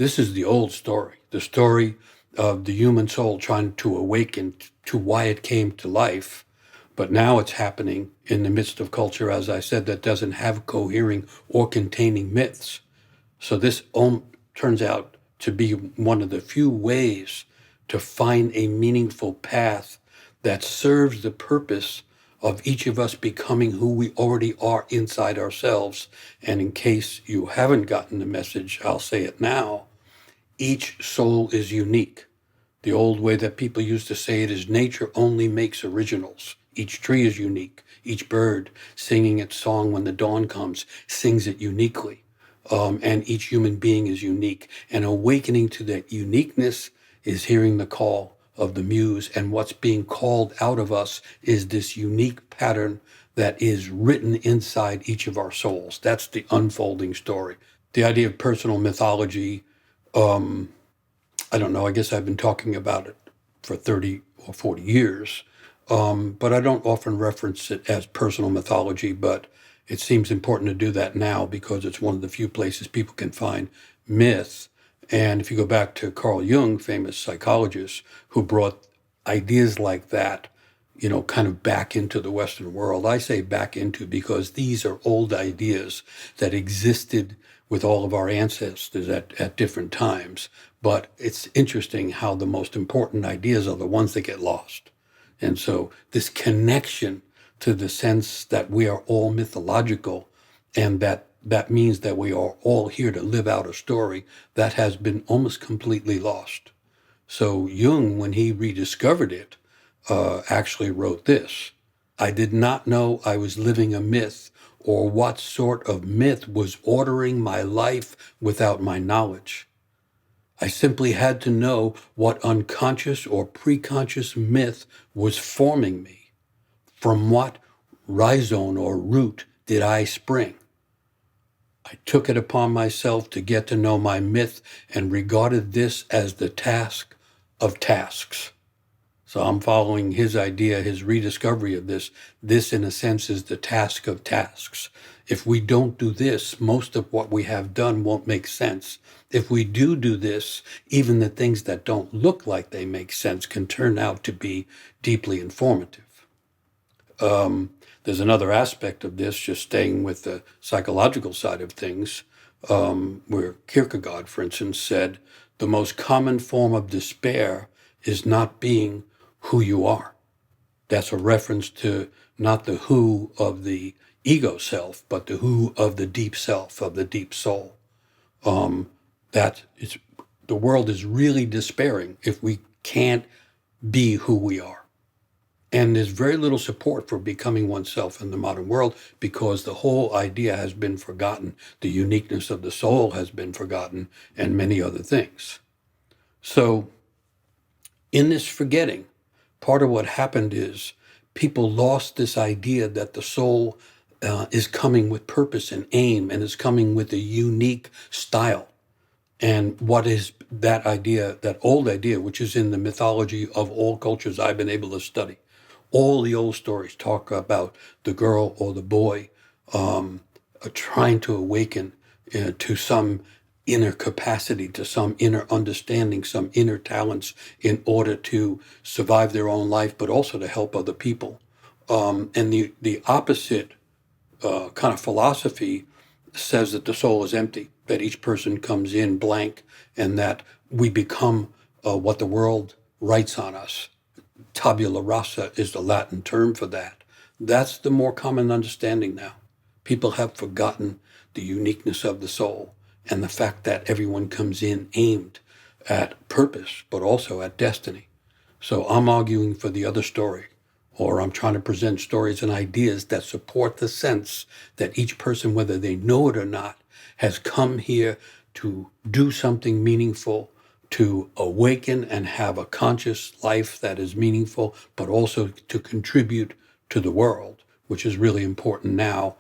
This is the old story, the story of the human soul trying to awaken to why it came to life. But now it's happening in the midst of culture, as I said, that doesn't have cohering or containing myths. So this turns out to be one of the few ways to find a meaningful path that serves the purpose of each of us becoming who we already are inside ourselves. And in case you haven't gotten the message, I'll say it now. Each soul is unique. The old way that people used to say it is nature only makes originals. Each tree is unique. Each bird singing its song when the dawn comes sings it uniquely. And each human being is unique. And awakening to that uniqueness is hearing the call of the muse. And what's being called out of us is this unique pattern that is written inside each of our souls. That's the unfolding story. The idea of personal mythology, I don't know, I guess I've been talking about it for 30 or 40 years, but I don't often reference it as personal mythology, but it seems important to do that now because it's one of the few places people can find myth. And if you go back to Carl Jung, famous psychologist, who brought ideas like that, kind of back into the Western world. I say back into because these are old ideas that existed with all of our ancestors at different times. But it's interesting how the most important ideas are the ones that get lost. And so this connection to the sense that we are all mythological and that means that we are all here to live out a story that has been almost completely lost. So Jung, when he rediscovered it, actually wrote this: I did not know I was living a myth or what sort of myth was ordering my life without my knowledge. I simply had to know what unconscious or preconscious myth was forming me. From what rhizome or root did I spring? I took it upon myself to get to know my myth and regarded this as the task of tasks. So I'm following his idea, his rediscovery of this. This, in a sense, is the task of tasks. If we don't do this, most of what we have done won't make sense. If we do this, even the things that don't look like they make sense can turn out to be deeply informative. There's another aspect of this, just staying with the psychological side of things, where Kierkegaard, for instance, said, the most common form of despair is not being who you are. That's a reference to not the who of the ego self, but the who of the deep self, of the deep soul. The world is really despairing if we can't be who we are. And there's very little support for becoming oneself in the modern world because the whole idea has been forgotten. The uniqueness of the soul has been forgotten, and many other things. So in this forgetting, part of what happened is people lost this idea that the soul is coming with purpose and aim and is coming with a unique style. And what is that idea, that old idea, which is in the mythology of all cultures I've been able to study? All the old stories talk about the girl or the boy trying to awaken to some inner capacity, to some inner understanding, some inner talents in order to survive their own life, but also to help other people. And the opposite kind of philosophy says that the soul is empty, that each person comes in blank, and that we become what the world writes on us. Tabula rasa is the Latin term for that. That's the more common understanding now. People have forgotten the uniqueness of the soul and the fact that everyone comes in aimed at purpose, but also at destiny. So I'm arguing for the other story, or I'm trying to present stories and ideas that support the sense that each person, whether they know it or not, has come here to do something meaningful, to awaken and have a conscious life that is meaningful, but also to contribute to the world, which is really important now,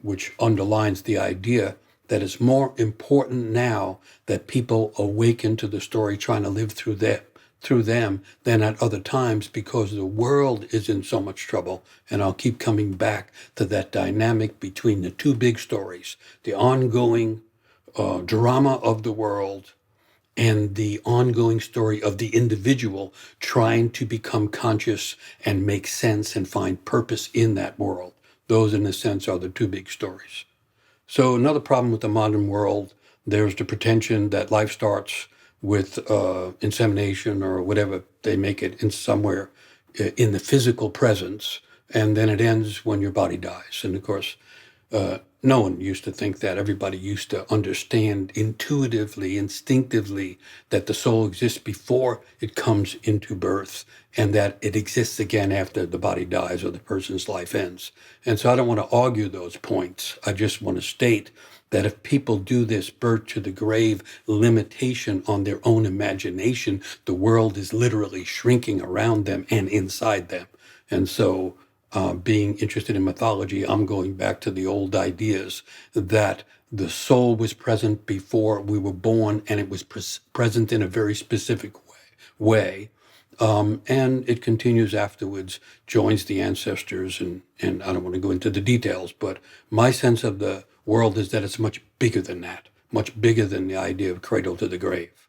which underlines the idea that it's more important now that people awaken to the story trying to live through them than at other times, because the world is in so much trouble. And I'll keep coming back to that dynamic between the two big stories, the ongoing drama of the world and the ongoing story of the individual trying to become conscious and make sense and find purpose in that world. Those, in a sense, are the two big stories. So another problem with the modern world, there's the pretension that life starts with insemination or whatever they make it in somewhere in the physical presence, and then it ends when your body dies. And of course, no one used to think that. Everybody used to understand intuitively, instinctively, that the soul exists before it comes into birth and that it exists again after the body dies or the person's life ends. And so I don't want to argue those points. I just want to state that if people do this birth to the grave limitation on their own imagination, the world is literally shrinking around them and inside them. And so being interested in mythology, I'm going back to the old ideas that the soul was present before we were born, and it was present in a very specific way. And it continues afterwards, joins the ancestors, and I don't want to go into the details, but my sense of the world is that it's much bigger than that, much bigger than the idea of cradle to the grave.